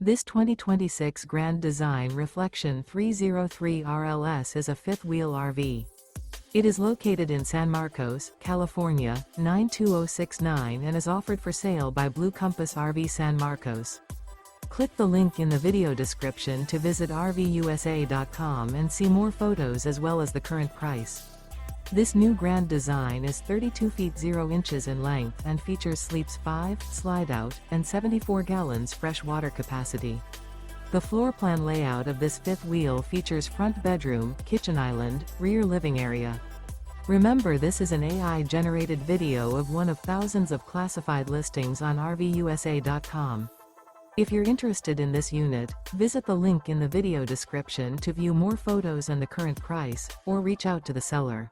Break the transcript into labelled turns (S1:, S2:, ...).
S1: This 2026 Grand Design Reflection 303 RLS is a fifth-wheel RV. It is located in San Marcos, California, 92069 and is offered for sale by Blue Compass RV San Marcos. Click the link in the video description to visit RVUSA.com and see more photos as well as the current price. This new Grand Design is 32 feet 0 inches in length and features sleeps 5, Slideout, and 74 gallons fresh water capacity. The floor plan layout of this fifth wheel features front bedroom, kitchen island, rear living area. Remember, this is an AI-generated video of one of thousands of classified listings on RVUSA.com. If you're interested in this unit, visit the link in the video description to view more photos and the current price, or reach out to the seller.